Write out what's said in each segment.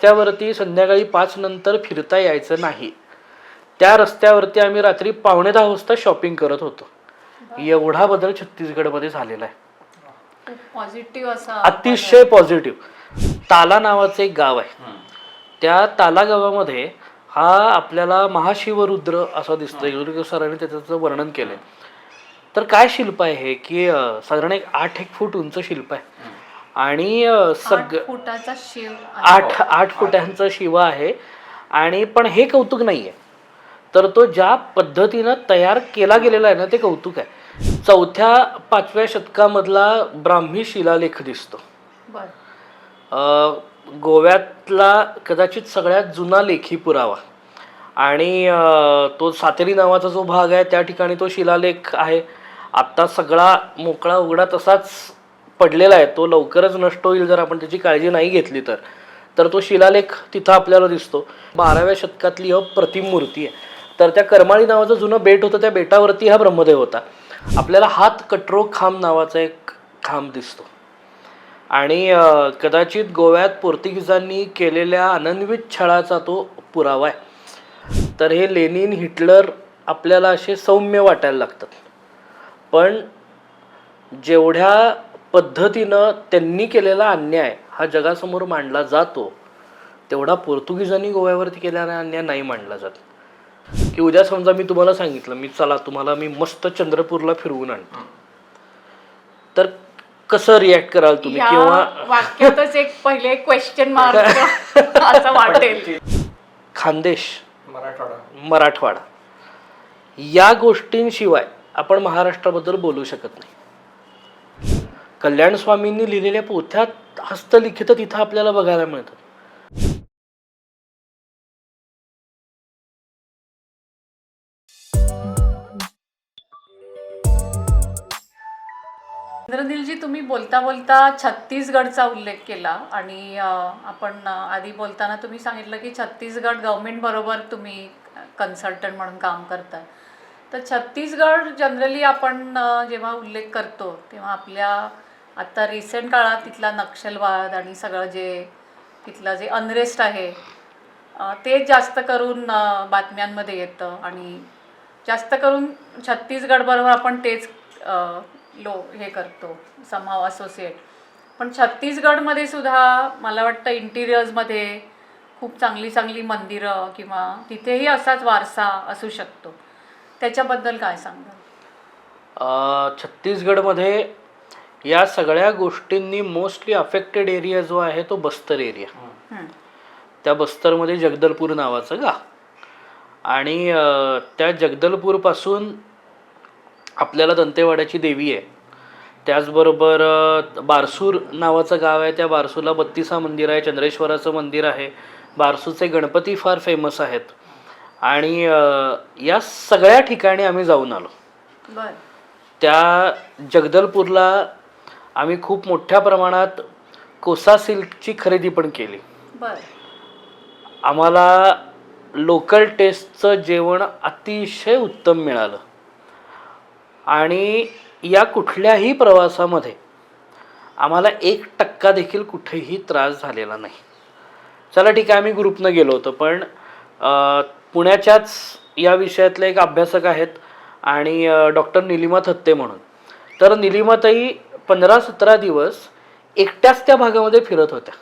रस्त्यावरती संध्याकाळी 5 नंतर फिरता यायचं नाही. त्या रस्त्यावरती आम्ही रात्री 9:45 वाजता शॉपिंग करत होतो. एवढा बदल छत्तीसगडमध्ये झालेला आहे. पॉझिटिव्ह असा, अतिशय पॉझिटिव्ह. ताला नावाचं एक गाव आहे. त्या ताला गावामध्ये हा आपल्याला महाशिवरुद्र असा दिसतोय. युद्ध सरांनी त्याचं वर्णन केलंय. तर काय शिल्प आहे हे की साधारण 8 फूट उंच शिल्प आहे आणि 8 फुटाचा शिव, 8 फुटांचा शिवा आहे. आणि पण हे कौतुक नाहीये, तर तो ज्या पद्धतीनं तयार केला गेलेला आहे ना ते कौतुक आहे. 4-5व्या शतकामधला ब्राह्मी शिलालेख दिसतो. गोव्यातला कदाचित सगळ्यात जुना लेखी पुरावा. आणि तो सातेरी नावाचा जो भाग आहे त्या ठिकाणी तो शिलालेख आहे. आत्ता सगळा मोकळा उघडा तसाच पडलेला आहे. तो लवकरच नष्ट होईल जर आपण त्याची काळजी नाही घेतली तर तो शिलालेख तिथं आपल्याला दिसतो. 12व्या शतकातली अप्रतिम मूर्ती आहे. तर त्या करमाळी नावाचं जुनं बेट होतं, त्या बेटावरती हा ब्रह्मदेव होता. आपल्याला हात कटरो खांब नावाचा एक खांब दिसतो. आणि कदाचित गोव्यात पोर्तुगीजांनी केलेल्या अनन्वित छळाचा तो पुरावा आहे. तर हे लेनिन, हिटलर आपल्याला असे सौम्य वाटायला लागतात, पण जेवढ्या पद्धतीनं त्यांनी केलेला अन्याय हा जगासमोर मांडला जातो तेवढा पोर्तुगीजांनी गोव्यावरती केलेला अन्याय नाही मांडला जात. की उद्या समजा मी तुम्हाला सांगितलं मी चला तुम्हाला मी मस्त चंद्रपूरला फिरवून आणतो, तर कसं रिॲक्ट कराल तुम्ही? किंवा वाक्यातच एक पहिले क्वेश्चन मार्क असं वाटेल. खानदेश, मराठवाडा या गोष्टींशिवाय आपण महाराष्ट्राबद्दल बोलू शकत नाही. कल्याण स्वामींनी लिहिलेल्या पोथ्यात हस्तलिखित तिथं आपल्याला बघायला मिळतात. इंद्रनीलजी, तुम्ही बोलता बोलता छत्तीसगडचा उल्लेख केला आणि आपण आधी बोलताना तुम्ही सांगितलं की छत्तीसगड गव्हर्नमेंट बरोबर तुम्ही कन्सल्टंट म्हणून काम करताय. तर छत्तीसगड जनरली आपण जेव्हा उल्लेख करतो तेव्हा आपल्या आता रिसेंट काळात तिथला नक्षलवाद आणि सगळं जे तिथला जे अनरेस्ट आहे ते जास्त करून बातम्यांमध्ये येतं. आणि जास्त करून छत्तीसगडबरोबर आपण तेच हे करतो, समाव असोसिएट. पण छत्तीसगडमध्ये सुद्धा मला वाटतं इंटिरियर्समध्ये खूप चांगली चांगली मंदिरं किंवा तिथेही असाच वारसा असू शकतो. त्याच्याबद्दल काय सांगाल? छत्तीसगडमध्ये या सगळ्या गोष्टींनी मोस्टली अफेक्टेड एरिया जो आहे तो बस्तर एरिया. त्या बस्तरमध्ये जगदलपूर नावाचं गाव आणि त्या जगदलपूरपासून आपल्याला दंतेवाड्याची देवी आहे. त्याचबरोबर बारसूर नावाचं गाव आहे. त्या बारसूरला 32 मंदिर आहे, चंद्रेश्वराचं मंदिर आहे. बारसूरचे गणपती फार फेमस आहेत. आणि या सगळ्या ठिकाणी आम्ही जाऊन आलो. त्या जगदलपूरला आम्ही खूप मोठ्या प्रमाणात कोसा सिल्कची खरेदी पण केली. आम्हाला लोकल टेस्टचं जेवण अतिशय उत्तम मिळालं. आणि या कुठल्याही प्रवासामध्ये आम्हाला 1% देखील कुठेही त्रास झालेला नाही. चला ठीक आहे, आम्ही ग्रुपनं गेलो होतो, पण पुण्याच्याच या विषयातले एक अभ्यासक आहेत आणि डॉक्टर निलिमा थत्ते म्हणून. तर निलिमाताई 15-17 दिवस एकट्याच त्या भागामध्ये फिरत होत्या.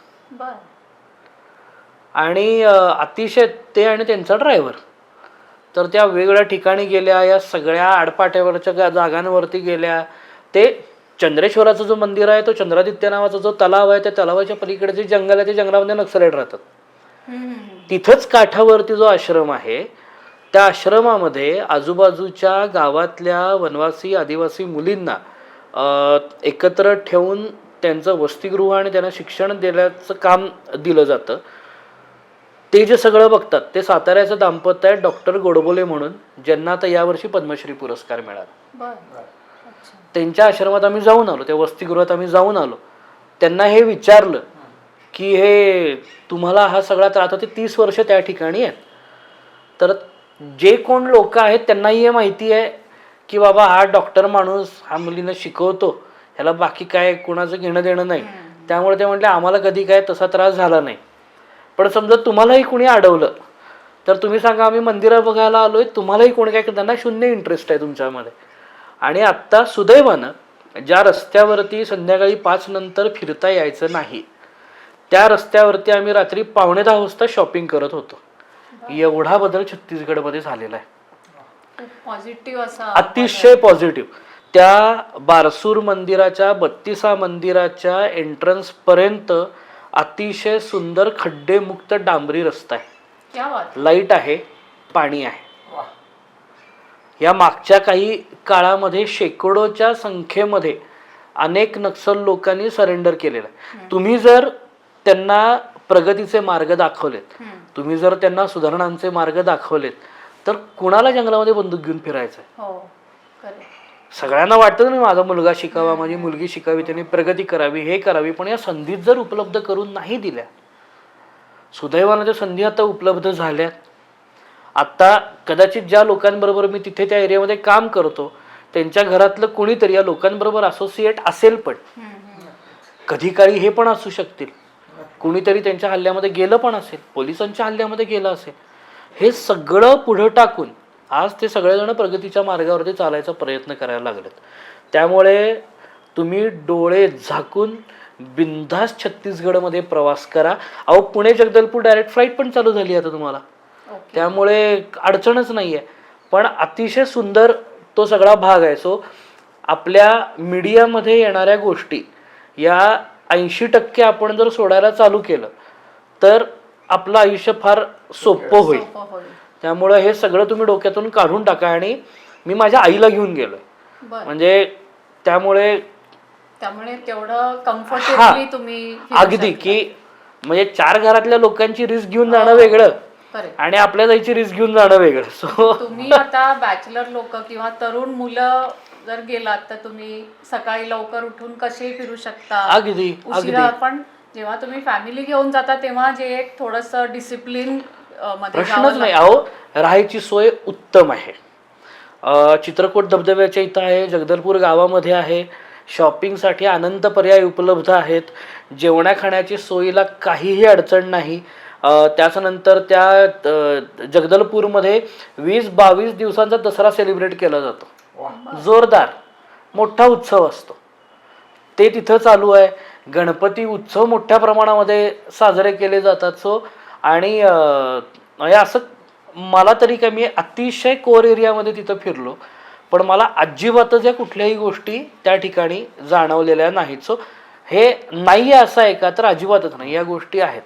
आणि अतिशय ते आणि त्यांचा ड्रायव्हर तर त्या वेगवेगळ्या ठिकाणी गेल्या, या सगळ्या आडपाट्यावरच्या जागांवरती गेल्या. ते चंद्रेश्वराचं जो मंदिर आहे, तो चंद्रादित्य नावाचा जो तलाव आहे, त्या तलावाच्या पलीकडे जे जंगल आहे, ते जंगलामध्ये नक्षलाईट राहतात. तिथंच काठावरती जो आश्रम आहे, त्या आश्रमामध्ये आजूबाजूच्या गावातल्या वनवासी आदिवासी मुलींना एकत्र ठेवून त्यांचं वसतिगृह आणि त्यांना शिक्षण देण्याचं काम दिलं जातं. ते जे सगळं बघतात ते साताऱ्याचं दाम्पत्य आहे डॉक्टर गोडबोले म्हणून, ज्यांना आता यावर्षी पद्मश्री पुरस्कार मिळाला. त्यांच्या आश्रमात आम्ही जाऊन आलो, त्या वसतिगृहात आम्ही जाऊन आलो. त्यांना हे विचारलं की हे तुम्हाला हा सगळा त्रास होते, 30 वर्ष त्या ठिकाणी आहेत. तर जे कोण लोक आहेत त्यांनाही हे माहिती आहे की बाबा हा डॉक्टर माणूस हा मुलींना शिकवतो, ह्याला बाकी काय कोणाचं घेणं देणं नाही. त्यामुळे ते म्हटले आम्हाला कधी काय तसा त्रास झाला नाही. पण समजा तुम्हालाही कोणी अडवलं तर तुम्ही सांगा आम्ही मंदिरं बघायला आलोय, तुम्हालाही कोणी काय, त्यांना शून्य इंटरेस्ट आहे तुमच्यामध्ये. आणि आत्ता सुदैवानं ज्या रस्त्यावरती संध्याकाळी 5 नंतर फिरता यायचं नाही, त्या रस्त्यावरती आम्ही रात्री 9:45 वाजता शॉपिंग करत होतो. एवढा बदल छत्तीसगडमध्ये झालेला आहे, पॉझिटिव्ह असा, अतिशय पॉझिटिव्ह. त्या बारसूर मंदिराच्या 32 मंदिराच्या एंट्रन्स पर्यंत अतिशय सुंदर खड्डेमुक्त डांबरी रस्ता आहे, क्या बात. लाईट आहे, पाणी आहे. या मागच्या काही काळामध्ये शेकडोच्या संख्येमध्ये अनेक नक्सल लोकांनी सरेंडर केलेलं आहे. तुम्ही जर त्यांना प्रगतीचे मार्ग दाखवलेत, तुम्ही जर त्यांना सुधारणांचे मार्ग दाखवलेत, तर कुणाला जंगलामध्ये बंदूक घेऊन फिरायचं? हो, खरं. सगळ्यांना वाटतं ना माझा मुलगा शिकावा, माझी मुलगी शिकावी, त्यांनी प्रगती करावी, हे करावी. पण या संधीत जर उपलब्ध करून नाही दिल्या, सुदैवानं त्या संधी आता उपलब्ध झाल्यात. आता कदाचित ज्या लोकांबरोबर मी तिथे त्या एरियामध्ये काम करतो, त्यांच्या घरातलं कोणीतरी या लोकांबरोबर असोसिएट असेल, पण कधी काळी हे पण असू शकतील, कुणीतरी त्यांच्या हल्ल्यामध्ये गेलं पण असेल, पोलिसांच्या हल्ल्यामध्ये गेलं असेल. हे सगळं पुढं टाकून आज ते सगळेजण प्रगतीच्या मार्गावरती चालायचा प्रयत्न करायला लागलेत. त्यामुळे तुम्ही डोळे झाकून बिनधास्त छत्तीसगडमध्ये प्रवास करा. अहो, पुणे जगदलपूर डायरेक्ट फ्लाईट पण चालू झाली आता तुम्हाला, त्यामुळे अडचणच नाही आहे. पण अतिशय सुंदर तो सगळा भाग आहे. सो आपल्या मीडियामध्ये येणाऱ्या गोष्टी या 80% आपण जर सोडायला चालू केलं तर आपलं आयुष्य फार सोपं होईल. त्यामुळे हे सगळं तुम्ही डोक्यातून काढून टाका. आणि मी माझ्या आईला घेऊन गेलोय, म्हणजे त्यामुळे तेवढं कम्फर्टेबली तुम्ही अगदी की म्हणजे 4 घरातल्या लोकांची रिस्क घेऊन जाणं वेगळं आणि आपल्या जायची रिस्क घेऊन जाणं वेगळं. सो तुम्ही आता बॅचलर लोक किंवा तरुण मुलं जर गेलात तर तुम्ही सकाळी लवकर उठून कसे फिरू शकता, अगदी उशिरा. पण जेव्हा तुम्ही फॅमिली घेऊन जाता तेव्हा जे एक थोडंसं डिसिप्लिन मध्ये प्रश्नच नाही. अहो, राहायची सोय उत्तम आहे, चित्रकूट धबधब्याच्या इथं आहे, जगदलपूर गावामध्ये आहे, शॉपिंगसाठी अनंत पर्याय उपलब्ध आहेत, जेवणा खाण्याची सोयीला काहीही अडचण नाही. त्याच्यानंतर त्या जगदलपूरमध्ये 20-22 दिवसांचा दसरा सेलिब्रेट केला जातो, जोरदार मोठा उत्सव असतो, ते तिथं चालू आहे. गणपती उत्सव मोठ्या प्रमाणामध्ये साजरे केले जातात. सो आणि असं मला तरी काय, मी अतिशय कोर एरियामध्ये तिथं फिरलो, पण मला अजिबातच या कुठल्याही गोष्टी त्या ठिकाणी जाणवलेल्या नाहीत. सो हे नाही आहे असं आहे का, तर अजिबातच नाही. या गोष्टी आहेत,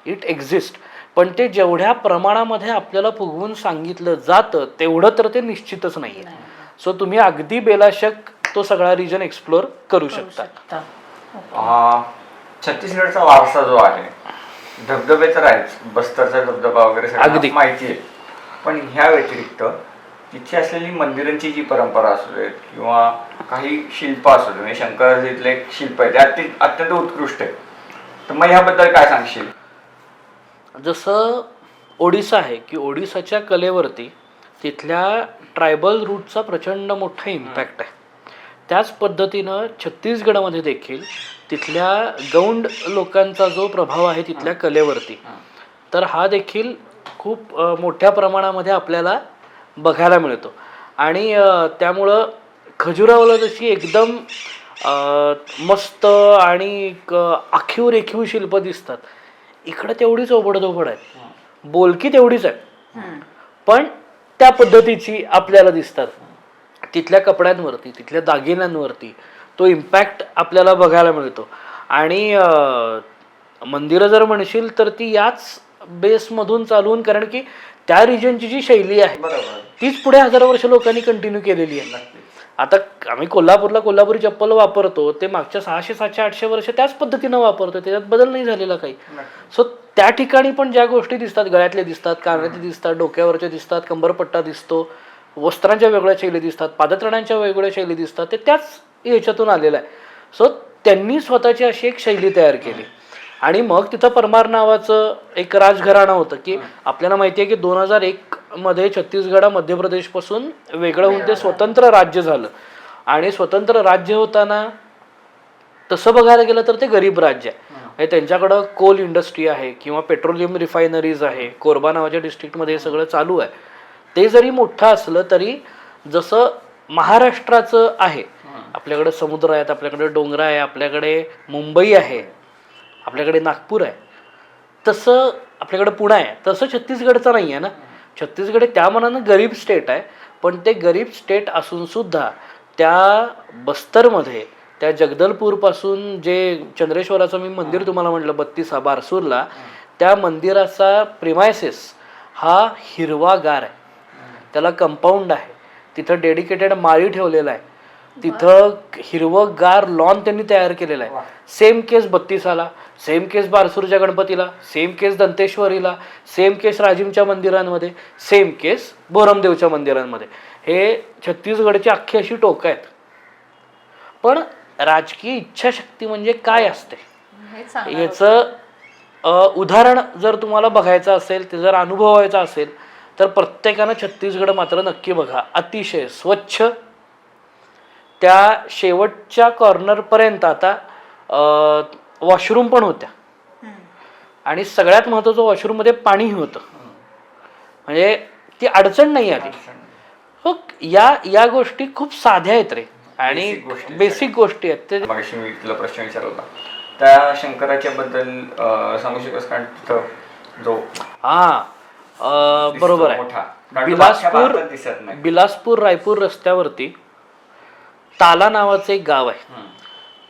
इट एक्झिस्ट. पण ते जेवढ्या प्रमाणामध्ये आपल्याला फुगवून सांगितलं जातं तेवढं तर ते निश्चितच नाही आहे. सो तुम्ही अगदी बेलाशक तो सगळा रिजन एक्सप्लोर करू शकता. छत्तीसगडचा वारसा जो आहे, धबधबे तर आहेच, बस्तरचा धबधबा वगैरे सगळं माहिती आहे, पण ह्या व्यतिरिक्त तिथे असलेली मंदिरांची जी परंपरा असू दे किंवा काही शिल्प असू दे, म्हणजे शंकराजीतलं एक शिल्प आहे ते अत्यंत उत्कृष्ट आहे, तर मग ह्याबद्दल काय सांगशील? जसं ओडिसा आहे की ओडिसाच्या कलेवरती तिथल्या ट्रायबल रूटचा प्रचंड मोठा इम्पॅक्ट आहे, त्याच पद्धतीनं छत्तीसगडमध्ये देखील तिथल्या गौंड लोकांचा जो प्रभाव आहे तिथल्या कलेवरती, तर हा देखील खूप मोठ्या प्रमाणामध्ये आपल्याला बघायला मिळतो. आणि त्यामुळं खजुरावला जशी एकदम मस्त आणि आखीव रेखीव शिल्प दिसतात, इकडं तेवढीच ओबडधोबड आहे, बोलकी तेवढीच आहे, पण त्या पद्धतीची आपल्याला दिसतात. तिथल्या कपड्यांवरती, तिथल्या दागिन्यांवरती तो इम्पॅक्ट आपल्याला बघायला मिळतो. आणि मंदिरं जर म्हणशील तर ती याच बेसमधून चालून, कारण की त्या रिजनची जी शैली आहे तीच पुढे हजारो वर्ष लोकांनी कंटिन्यू केलेली आहे. आता आम्ही कोल्हापूरला कोल्हापुरी चप्पल वापरतो, ते मागच्या 600, 700, 800 वर्ष त्याच पद्धतीनं वापरतो, त्याच्यात बदल नाही झालेला काही. सो त्या ठिकाणी पण ज्या गोष्टी दिसतात, गळ्यातले दिसतात, कानातले दिसतात, डोक्यावरचे दिसतात, कंबरपट्टा दिसतो, वस्त्रांच्या वेगळ्या शैली दिसतात, पादत्राणांच्या वेगळ्या शैली दिसतात, ते त्याच याच्यातून आलेलं आहे. सो त्यांनी स्वतःची अशी एक शैली तयार केली. आणि मग तिथं परमार नावाचं एक राजघराणं होतं, की आपल्याला माहिती आहे की 2001 मध्ये छत्तीसगड मध्य प्रदेशपासून वेगळं होऊन ते स्वतंत्र राज्य झालं. आणि स्वतंत्र राज्य होताना तसं बघायला गेलं तर ते गरीब राज्य आहे. आणि त्यांच्याकडं कोल इंडस्ट्री आहे किंवा पेट्रोलियम रिफायनरीज आहे. कोरबा नावाच्या डिस्ट्रिक्टमध्ये हे सगळं चालू आहे. ते जरी मोठं असलं तरी जसं महाराष्ट्राचं आहे, आपल्याकडे समुद्र आहेत, आपल्याकडे डोंगर आहे, आपल्याकडे मुंबई आहे, आपल्याकडे नागपूर आहे, तसं आपल्याकडे पुणे आहे, तसं छत्तीसगडचं नाही आहे ना. छत्तीसगड त्या मनानं गरीब स्टेट आहे, पण ते गरीब स्टेट असून सुद्धा त्या बस्तरमध्ये त्या जगदलपूरपासून जे चंद्रेश्वराचं मी मंदिर तुम्हाला म्हटलं 32 बारसूरला, त्या मंदिराचा प्रिमायसेस हा हिरवागार आहे. त्याला कंपाऊंड आहे, तिथं डेडिकेटेड माळी ठेवलेला आहे, तिथं हिरवंगार लॉन त्यांनी तयार केलेलं आहे. सेम केस 32ला, सेम केस बारसूरच्या गणपतीला, सेम केस दंतेश्वरीला, सेम केस राजिमच्या मंदिरांमध्ये, सेम केस बोरमदेवच्या मंदिरांमध्ये. हे छत्तीसगडची अख्खी अशी टोकं आहेत. पण राजकीय इच्छाशक्ती म्हणजे काय असते याचं उदाहरण जर तुम्हाला बघायचं असेल, ते जर अनुभवायचं असेल तर प्रत्येकानं छत्तीसगड मात्र नक्की बघा. अतिशय स्वच्छ, त्या शेवटच्या कॉर्नरपर्यंत आता वॉशरूम पण होत्या आणि सगळ्यात महत्त्वाचं वॉशरूममध्ये पाणीही होतं, म्हणजे ती अडचण नाही आली. हो, या गोष्टी खूप साध्या आहेत रे आणि बेसिक गोष्टी आहेत. ते मगाशी मी तुला प्रश्न विचारला होता त्या शंकराच्या बद्दल सांगू शकस? कारण तिथं जो बरोबर आहे, बिलासपूर रायपूर रस्त्यावरती ताला नावाचं एक गाव आहे.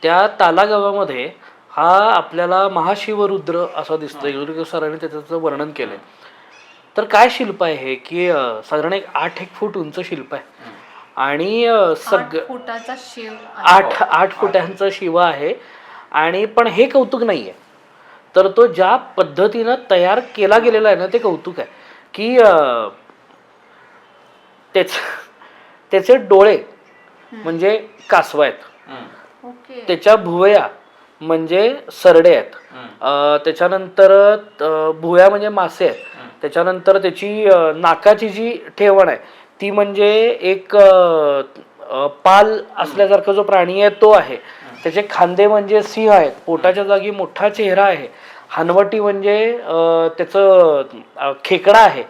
त्या ताला गावामध्ये हा आपल्याला महाशिवरुद्र असा दिसतोय. युरिक सरांनी त्याचं वर्णन केलंय. तर काय शिल्प आहे हे की साधारण 8 फूट उंच शिल्प आहे आणि 8 फुटांचा शिव आहे. आणि पण हे कौतुक नाही आहे, तर तो ज्या पद्धतीनं तयार केला गेलेला आहे ना ते कौतुक आहे. की त्याचे डोळे म्हणजे कासव आहेत, त्याच्या भुवया म्हणजे सरडे आहेत, त्याच्यानंतर भुवया म्हणजे मासे आहेत, त्याच्यानंतर त्याची नाकाची जी ठेवण आहे ती म्हणजे एक पाल असल्यासारखा जो प्राणी आहे तो आहे, त्याचे खांदे म्हणजे सिंह आहेत, पोटाच्या जागी मोठा चेहरा आहे, हनवटी म्हणजे त्याचं खेकडा आहे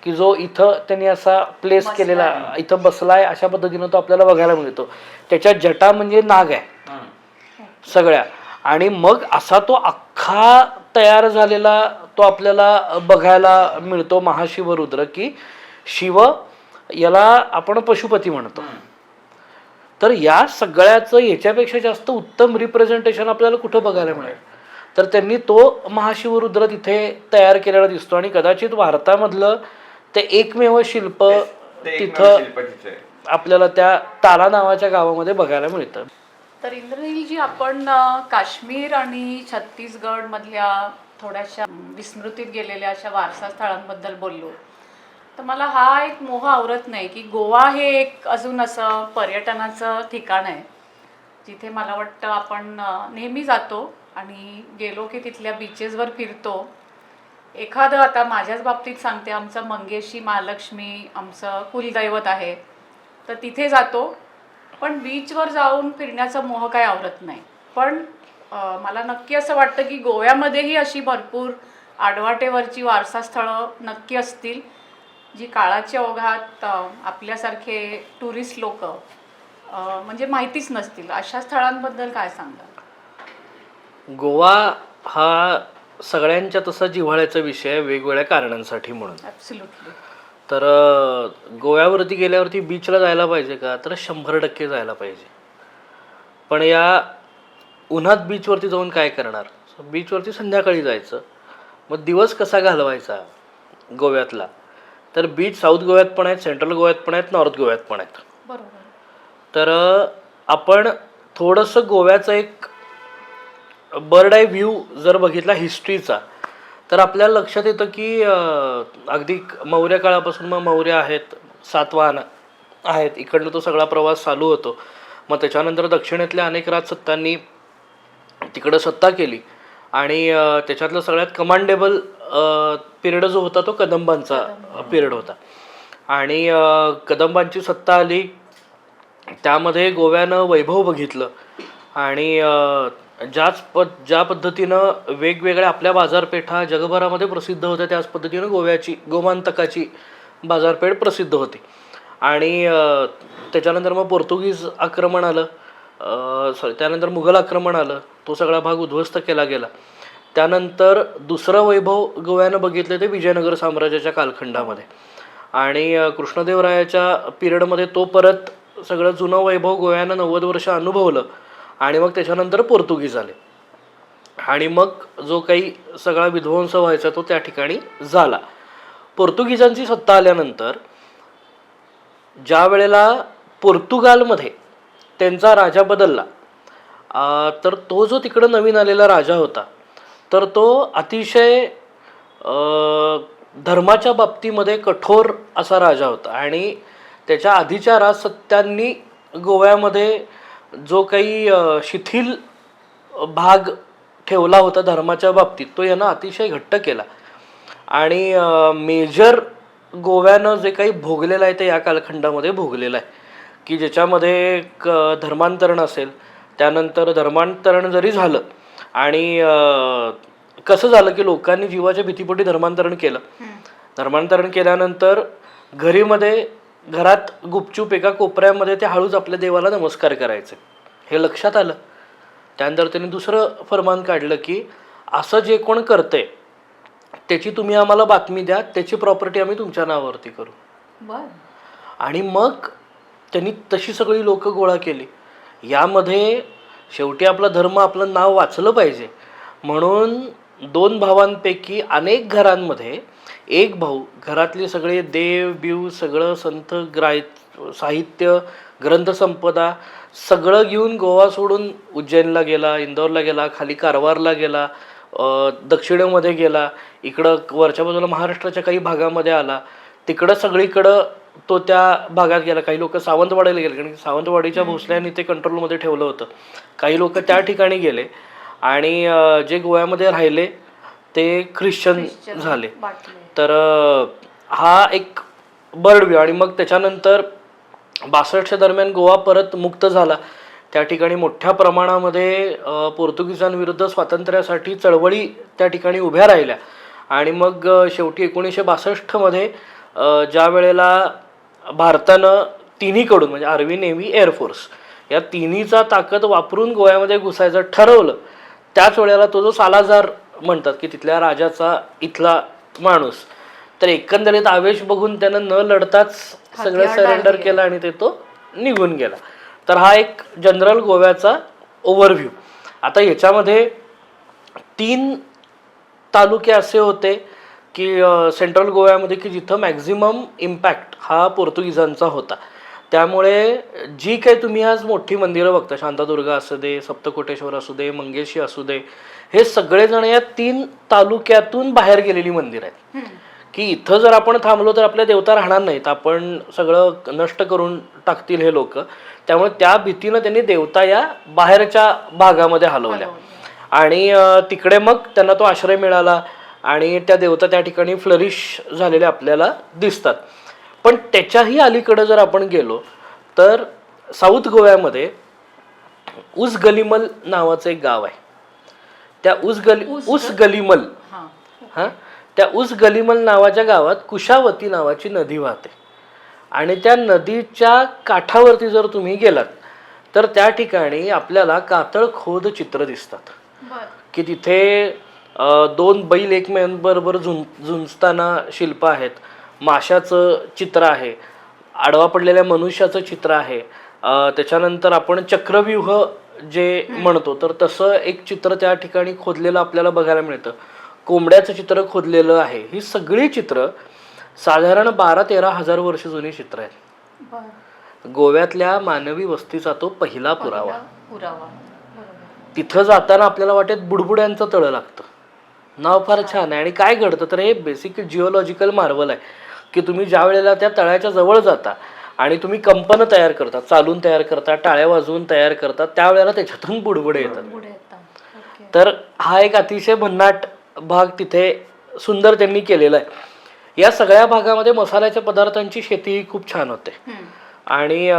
की जो इथं त्यांनी असा प्लेस केलेला, इथं बसलाय अशा पद्धतीनं तो आपल्याला बघायला मिळतो. त्याच्या जटा म्हणजे नाग आहे सगळ्या. आणि मग असा तो अख्खा तयार झालेला तो आपल्याला बघायला मिळतो महाशिवरुद्र, की शिव याला आपण पशुपती म्हणतो. तर या सगळ्याचं याच्यापेक्षा जास्त उत्तम रिप्रेझेंटेशन आपल्याला कुठं बघायला मिळेल. तर त्यांनी तो महाशिवरुद्र तिथे तयार केलेला दिसतो आणि कदाचित भारतामधलं ते एकमेव शिल्प तिथं आपल्याला त्या ताला नावाच्या गावामध्ये बघायला मिळतं. तर इंद्रनीलजी, आपण काश्मीर आणि छत्तीसगड मधल्या थोड्याशा विस्मृतीत गेलेल्या अशा वारसा स्थळांबद्दल बोललो. तर मला हा एक मोह आवरत नाही की गोवा हे एक अजून असं पर्यटनाचं ठिकाण आहे जिथे मला वाटतं आपण नेहमी जातो आणि गेलो की तिथल्या बीचेसवर फिरतो. एखादं, आता माझ्याच बाबतीत सांगते, आमचं मंगेशी महालक्ष्मी आमचं कुलदैवत आहे, तर तिथे जातो. पण बीचवर जाऊन फिरण्याचा मोह काय आवरत नाही. पण मला नक्की असं वाटतं की गोव्यामध्येही अशी भरपूर आडवाटेवरची वारसा स्थळं नक्की असतील जी काळाच्या ओघात आपल्यासारखे टुरिस्ट लोक म्हणजे माहितीच नसतील. अशा स्थळांबद्दल काय सांगा? गोवा हा सगळ्यांच्या तसा जिव्हाळ्याचा विषय आहे वेगवेगळ्या कारणांसाठी म्हणून. ॲब्सोल्युटली. तर गोव्यावरती गेल्यावरती बीचला जायला पाहिजे का? तर 100% जायला पाहिजे. पण या उन्हात बीचवरती जाऊन काय करणार? बीचवरती संध्याकाळी जायचं. मग दिवस कसा घालवायचा गोव्यातला? तर बीच साऊथ गोव्यात पण आहेत, सेंट्रल गोव्यात पण आहेत, नॉर्थ गोव्यात पण आहेत. बरोबर. तर आपण थोडंसं गोव्याचं एक बर्ड आय व्ह्यू जर बघितला हिस्ट्रीचा, तर आपल्याला लक्षात येतं की अगदी मौर्य काळापासून मग मौर्य आहेत, सातवाहन आहेत, इकडनं तो सगळा प्रवास चालू होतो. मग त्याच्यानंतर दक्षिणेतल्या अनेक राजसत्तांनी तिकडं सत्ता केली आणि त्याच्यातलं सगळ्यात कमांडेबल पिरियड जो होता तो कदंबांचा पिरियड होता. आणि कदंबांची सत्ता आली, त्यामध्ये गोव्यानं वैभव बघितलं आणि ज्या पद्धतीनं वेगवेगळ्या आपल्या बाजारपेठा जगभरामध्ये प्रसिद्ध होत्या त्याच पद्धतीनं गोमांतकाची बाजारपेठ प्रसिद्ध होती. आणि त्याच्यानंतर मग पोर्तुगीज आक्रमण आलं, त्यानंतर मुघल आक्रमण आलं, तो सगळा भाग उद्ध्वस्त केला गेला. त्यानंतर दुसरं वैभव गोव्यानं बघितलं ते विजयनगर साम्राज्याच्या कालखंडामध्ये. आणि कृष्णदेवरायाच्या पिरियडमध्ये तो परत सगळं जुनं वैभव गोव्यानं 90 वर्ष अनुभवलं. आणि मग त्याच्यानंतर पोर्तुगीज आले आणि मग जो काही सगळा विध्वंस व्हायचा तो त्या ठिकाणी झाला. पोर्तुगीजांची सत्ता आल्यानंतर ज्या वेळेला पोर्तुगालमध्ये त्यांचा राजा बदलला, तर तो जो तिकडं नवीन आलेला राजा होता तर तो अतिशय धर्माच्या बाबतीमध्ये कठोर असा राजा होता. आणि त्याच्या आधीच्या राजसत्त्यांनी गोव्यामध्ये जो काही शिथिल भाग ठेवला होता धर्माच्या बाबतीत तो यानं अतिशय घट्ट केला. आणि मेजर गोव्यानं जे काही भोगलेलं आहे ते या कालखंडामध्ये भोगलेलं आहे, की ज्याच्यामध्ये धर्मांतरण असेल, त्यानंतर धर्मांतरण जरी झालं आणि कसं झालं की लोकांनी जीवाच्या भीतीपोटी धर्मांतरण केलं. धर्मांतरण केल्यानंतर घरात गुपचूप एका कोपऱ्यामध्ये ते हळूच आपल्या देवाला नमस्कार करायचे हे लक्षात आलं. त्यानंतर त्यांनी दुसरं फरमान काढलं की असं जे कोण करतंय त्याची तुम्ही आम्हाला बातमी द्या, त्याची प्रॉपर्टी आम्ही तुमच्या नावावरती करू. आणि मग त्यांनी तशी सगळी लोक गोळा केली. यामध्ये शेवटी आपला धर्म आपलं नाव वाचलं पाहिजे म्हणून 2 भावांपैकी अनेक घरांमध्ये एक भाऊ घरातले सगळे देव बिव सगळं संत साहित्य ग्रंथसंपदा सगळं घेऊन गोवा सोडून उज्जैनला गेला, इंदोरला गेला, खाली कारवारला गेला, दक्षिणेमध्ये गेला, इकडं वरच्या बाजूला महाराष्ट्राच्या काही भागामध्ये आला, तिकडं सगळीकडं तो त्या भागात गेला. काही लोक सावंतवाडीला गेले कारण सावंतवाडीच्या भोसल्यांनी ते कंट्रोलमध्ये ठेवलं होतं. काही लोक त्या ठिकाणी गेले आणि जे गोव्यामध्ये राहिले ते ख्रिश्चन झाले. तर हा एक बर्ड व्यू. आणि मग त्याच्यानंतर 62च्या दरम्यान गोवा परत मुक्त झाला. त्या ठिकाणी मोठ्या प्रमाणामध्ये पोर्तुगीजांविरुद्ध स्वातंत्र्यासाठी चळवळी त्या ठिकाणी उभ्या राहिल्या. आणि मग शेवटी 1962मध्ये ज्या वेळेला भारतानं तिन्हीकडून म्हणजे आर्मी, नेव्ही, एअरफोर्स या तिन्हीचा ताकद वापरून गोव्यामध्ये घुसायचं ठरवलं, त्याच वेळेला तो जो सालाजार म्हणतात की तिथल्या राजाचा इथला माणूस, तर एकंदरीत आवेश बघून त्यानं न लढताच सगळं सरेंडर केलं आणि तो निघून गेला. तर हा एक जनरल गोव्याचा ओव्हरव्ह्यू. आता याच्यामध्ये 3 तालुके असे होते की सेंट्रल गोव्यामध्ये की जिथं मॅक्झिमम इम्पॅक्ट हा पोर्तुगीजांचा होता. त्यामुळे जी काही तुम्ही आज मोठी मंदिरं बघता, शांतादुर्गा असू दे, सप्तकोटेश्वर असू दे, मंगेशी असू दे, हे सगळेजण या 3 तालुक्यातून बाहेर गेलेली मंदिर आहेत. की इथं जर आपण थांबलो तर आपल्या देवता राहणार नाहीत, आपण सगळं नष्ट करून टाकतील हे लोक. त्यामुळे त्या भीतीनं त्यांनी देवता या बाहेरच्या भागामध्ये हलवल्या आणि तिकडे मग त्यांना तो आश्रय मिळाला आणि त्या देवता त्या ठिकाणी फ्लरिश झालेल्या आपल्याला दिसतात. पण त्याच्याही अलीकडे जर आपण गेलो तर साऊथ गोव्यामध्ये उसगलीमल नावाचं एक गाव आहे. त्या उसगलीमल त्या उसगलीमल नावाच्या गावात कुशावती नावाची नदी वाहते आणि त्या नदीच्या काठावरती जर तुम्ही गेलात तर त्या ठिकाणी आपल्याला कातळ खोद चित्र दिसतात की तिथे 2 बैल एकमेकांबरोबर झुंजताना शिल्प आहेत, माशाचं चित्र आहे, आडवा पडलेल्या मनुष्याचं चित्र आहे. त्याच्यानंतर आपण चक्रव्यूह जे म्हणतो तर तसं एक चित्र त्या ठिकाणी खोदलेलं आपल्याला बघायला मिळतं. कोंबड्याचं चित्र खोदलेलं आहे. ही सगळी चित्र साधारण 12-13 हजार वर्ष जुनी चित्र आहेत. गोव्यातल्या मानवी वस्तीचा तो पहिला पुरावा. तिथं जाताना आपल्याला वाटेत बुडबुड्यांचं तळं लागतं. नाव फार छान आहे. आणि काय घडतं तर हे बेसिक जिओलॉजिकल मार्वल आहे की तुम्ही ज्या वेळेला त्या तळ्याच्या जवळ जाता आणि तुम्ही कंपनं तयार करता, चालून तयार करता, टाळ्या वाजवून तयार करता, त्यावेळेला त्याच्यातून बुडबुडे येतात. तर हा एक अतिशय भन्नाट भाग तिथे सुंदर त्यांनी केलेला आहे. या सगळ्या भागामध्ये मसाल्याच्या पदार्थांची शेतीही खूप छान होते. आणि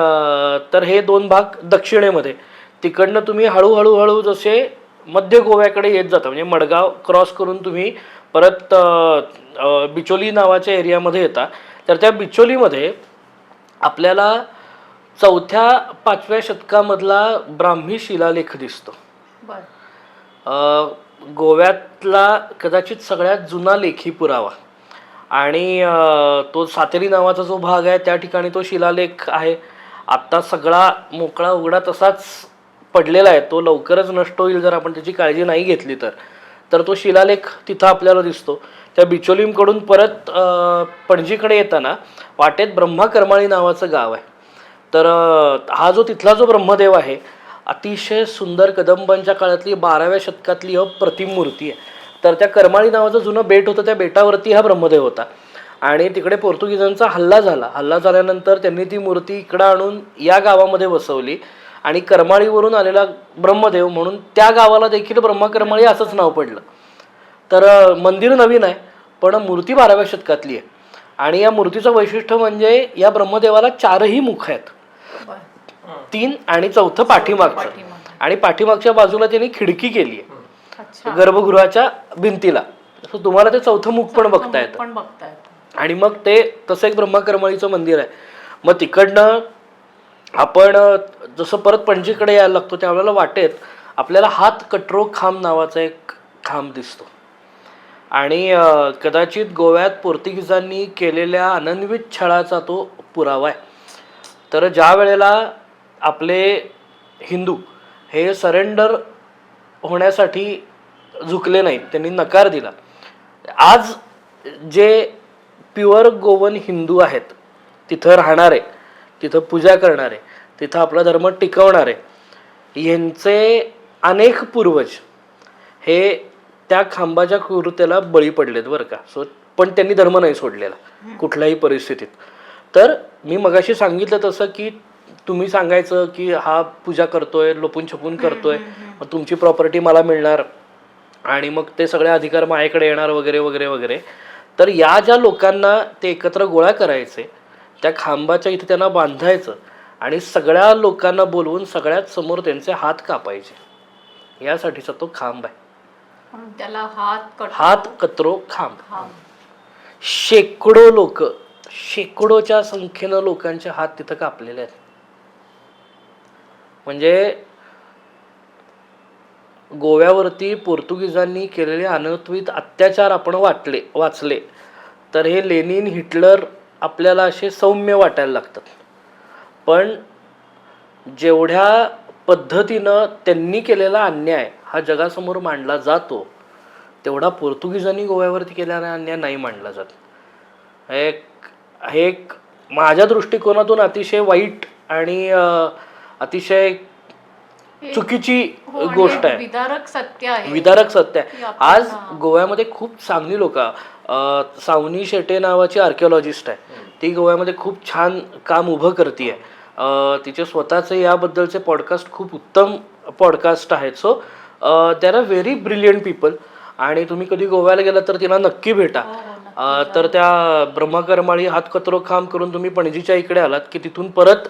तर हे 2 भाग दक्षिणेमध्ये, तिकडनं तुम्ही हळूहळू जसे मध्य गोव्याकडे येत जाता, म्हणजे मडगाव क्रॉस करून तुम्ही परत बिचोली नावाच्या एरियामध्ये येता. तर त्या बिचोलीमध्ये आपल्याला 4-5व्या शतकामधला ब्राह्मी शिलालेख दिसतो. गोव्यातला कदाचित सगळ्यात जुना लेखी पुरावा, आणि तो सातेरी नावाचा जो भाग आहे त्या ठिकाणी तो शिलालेख आहे. आत्ता सगळा मोकळा उघडा तसाच पडलेला आहे, तो लवकरच नष्ट होईल जर आपण त्याची काळजी नाही घेतली तर तो शिलालेख तिथं आपल्याला दिसतो. त्या बिचोलीमकडून परत पणजीकडे येताना वाटेत ब्रह्माकर्माळी नावाचं गाव आहे. तर हा जो तिथला जो ब्रह्मदेव आहे, अतिशय सुंदर कदंबांच्या काळातली 12व्या शतकातली अप्रतिम मूर्ती आहे. तर त्या करमाळी नावाचं जुनं बेट होतं, त्या बेटावरती हा ब्रह्मदेव होता. आणि तिकडे पोर्तुगीजांचा हल्ला झाल्यानंतर त्यांनी ती मूर्ती इकडं आणून या गावामध्ये बसवली, आणि करमाळीवरून आलेला ब्रह्मदेव म्हणून त्या गावाला देखील ब्रह्मकरमाळी असंच नाव पडलं. तर मंदिर नवीन आहे पण मूर्ती 12व्या शतकातली आहे. आणि या मूर्तीचं वैशिष्ट्य म्हणजे या ब्रह्मदेवाला 4ही मुख आहेत, 3 आणि 4थं पाठीमागचं, आणि पाठीमागच्या बाजूला त्यांनी खिडकी केली आहे गर्भगृहाच्या भिंतीला. तुम्हाला ते 4थं मुख पण बघता येतं. आणि मग ते तसं एक ब्रह्मकरमाळीचं मंदिर आहे. मग तिकडनं आपण जसं परत पणजीकडे यायला लागतो त्यावेळेला वाटेत आपल्याला हात कटरो खांब नावाचा एक खांब दिसतो. आणि कदाचित गोव्यात पोर्तुगीजांनी केलेल्या अनन्वित छळाचा तो पुरावा आहे. तर ज्या वेळेला आपले हिंदू हे सरेंडर होण्यासाठी झुकले नाहीत, त्यांनी नकार दिला, आज जे प्युअर गोवन हिंदू आहेत, तिथं राहणारे, तिथं पूजा करणारे, तिथं आपला धर्म टिकवणारे, यांचे अनेक पूर्वज हे त्या खांबाच्या क्रूरतेला बळी पडलेत बरं का. पण त्यांनी धर्म नाही सोडलेला कुठल्याही परिस्थितीत. तर मी मगाशी सांगितलं तसं की तुम्ही सांगायचं की हा पूजा करतोय, लपून छपून करतोय, मग तुमची प्रॉपर्टी मला मिळणार आणि मग ते सगळे अधिकार माझ्याकडे येणार वगैरे वगैरे वगैरे. तर या ज्या लोकांना ते एकत्र गोळा करायचे, त्या खांबाच्या इथे त्यांना बांधायचं आणि सगळ्या लोकांना बोलवून सगळ्यात समोर त्यांचे हात कापायचे, यासाठीचा तो खांब आहे. त्याला हात कतरो खांब. शेकडो लोक, शेकडोच्या संख्येनं लोकांचे हात तिथं कापलेले आहेत. म्हणजे गोव्यावरती पोर्तुगीजांनी केलेले अनन्वित अत्याचार आपण वाचले तर हे लेनिन, हिटलर आपल्याला असे सौम्य वाटायला लागतात. पण जेवढ्या पद्धतीनं त्यांनी केलेला अन्याय हा जगासमोर मांडला जातो, तेवढा पोर्तुगीजांनी गोव्यावरती केलेला अन्याय नाही मांडला जात. हे एक माझ्या दृष्टिकोनातून अतिशय वाईट आणि अतिशय चुकीची गोष्ट आहे, विदारक सत्य आहे. आज गोव्यामध्ये खूप चांगली लोक, सावनी शेटे नावाची आर्किओलॉजिस्ट आहे, ती गोव्यामध्ये खूप छान काम उभं करते आहे. तिचे स्वतःचे याबद्दलचे पॉडकास्ट खूप उत्तम पॉडकास्ट आहेत. So they are very brilliant people. आणि तुम्ही कधी गोव्याला गेला तर तिला नक्की भेटा. तर त्या ब्रह्मकरमाळी हात कतरो खांब करून तुम्ही पणजीच्या इकडे आलात की तिथून परत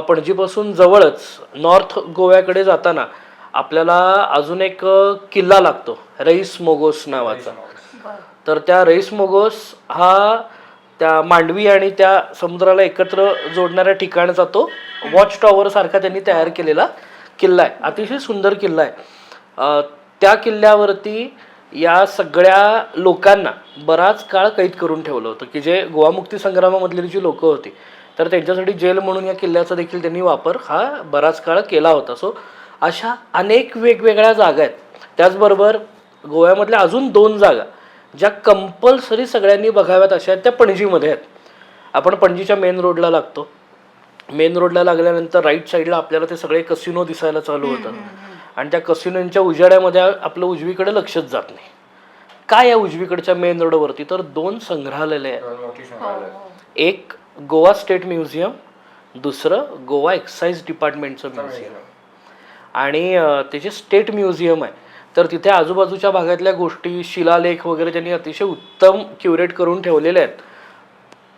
पणजीपासून जवळच नॉर्थ गोव्याकडे जाताना आपल्याला अजून एक किल्ला लागतो, रईस मोगोस नावाचा. तर त्या रईस मोगोस हा त्या मांडवी आणि त्या समुद्राला एकत्र जोडणाऱ्या ठिकाणचा तो वॉच टॉवर सारखा त्यांनी तयार केलेला किल्ला आहे. अतिशय सुंदर किल्ला आहे. त्या किल्ल्यावरती या सगळ्या लोकांना बराच काळ कैद करून ठेवलं होतं की जे गोवा मुक्ती संग्रामामधली जी लोकं होती तर त्यांच्यासाठी जेल म्हणून या किल्ल्याचा देखील त्यांनी वापर हा बराच काळ केला होता. सो अशा अनेक वेगवेगळ्या जागा आहेत. त्याचबरोबर गोव्यामधल्या अजून 2 जागा ज्या कंपल्सरी सगळ्यांनी बघाव्यात अशा आहेत, त्या पणजीमध्ये आहेत. आपण पणजीच्या मेन रोडला लागतो. मेन रोडला लागल्यानंतर राईट साईडला आपल्याला ते सगळे कसिनो दिसायला चालू होतात आणि त्या कसिनोंच्या उजेड्यामध्ये आपलं उजवीकडे लक्षच जात नाही. काय या उजवीकडच्या मेन रोडवरती तर 2 संग्रहालय आहेत. एक गोवा स्टेट म्युझियम, दुसरं गोवा एक्साईज डिपार्टमेंटचं म्युझियम. आणि ते जे स्टेट म्युझियम आहे तर तिथे आजूबाजूच्या भागातल्या गोष्टी, शिलालेख वगैरे त्यांनी अतिशय उत्तम क्युरेट करून ठेवलेले आहेत.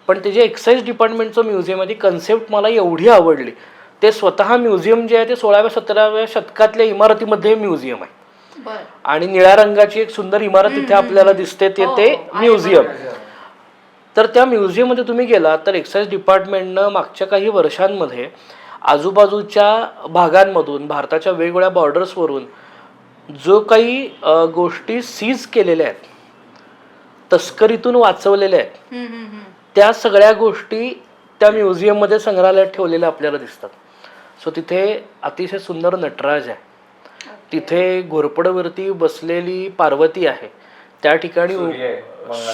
पण ते जे एक्साईज डिपार्टमेंटचं म्युझियम आहे ती कन्सेप्ट मला एवढी आवडली. ते स्वतः म्युझियम जे आहे ते 16व्या-17व्या शतकातल्या इमारतीमध्ये म्युझियम आहे. बर. आणि निळ्या रंगाची एक सुंदर इमारत तिथे आपल्याला दिसते ते म्युझियम. तर त्या म्युझियममध्ये तुम्ही गेला तर एक्साईज डिपार्टमेंटनं मागच्या काही वर्षांमध्ये आजूबाजूच्या भागांमधून भारताच्या वेगवेगळ्या बॉर्डर्सवरून जो काही गोष्टी सीज केलेल्या आहेत, तस्करीतून वाचवलेल्या आहेत, त्या सगळ्या गोष्टी त्या म्युझियममध्ये संग्रहालयात ठेवलेल्या आपल्याला दिसतात. सो तिथे अतिशय सुंदर नटराज आहे, तिथे घोरपडवरती बसलेली पार्वती आहे, त्या ठिकाणी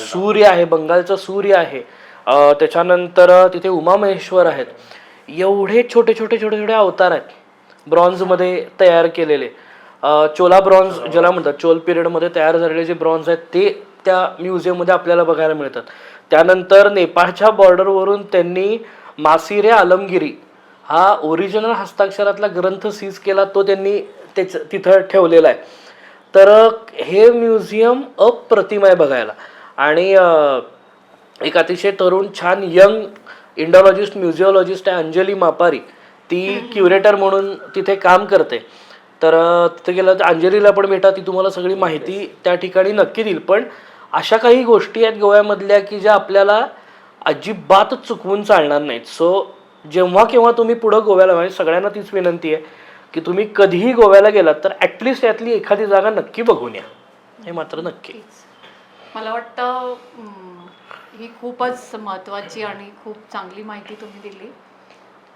सूर्य आहे, बंगालचा सूर्य आहे, त्याच्यानंतर तिथे उमामहेश्वर आहेत. एवढे छोटे छोटे छोटे छोटे अवतार आहेत ब्रॉन्झमध्ये तयार केलेले. चोला ब्रॉन्झ ज्याला म्हणतात, चोल पिरियडमध्ये तयार झालेले जे ब्रॉन्झ आहेत ते त्या म्युझियममध्ये आपल्याला बघायला मिळतात. त्यानंतर नेपाळच्या बॉर्डरवरून त्यांनी मासिरे आलमगिरी हा ओरिजिनल हस्ताक्षरातला ग्रंथ सीज केला, तो त्यांनी तिथं ठेवलेला आहे. तर हे म्युझियम अप्रतिम आहे बघायला. आणि एक अतिशय तरुण छान यंग इंडॉलॉजिस्ट म्युझिओलॉजिस्ट आहे अंजली मापारी, ती क्युरेटर म्हणून तिथे काम करते. तर तिथे गेलं तर अंजलीला पण भेटा, ती तुम्हाला सगळी माहिती त्या ठिकाणी नक्की देईल. पण अशा काही गोष्टी आहेत गोव्यामधल्या की ज्या आपल्याला अजिबात चुकवून चालणार नाहीत. सो जेव्हा केव्हा तुम्ही पुढं गोव्याला, म्हणजे सगळ्यांना तीच विनंती आहे की तुम्ही कधीही गोव्याला गेलात तर ॲटलिस्ट यातली एखादी जागा नक्की बघून या, हे मात्र नक्की. मला वाटतं ही खूपच महत्त्वाची आणि खूप चांगली माहिती तुम्ही दिली.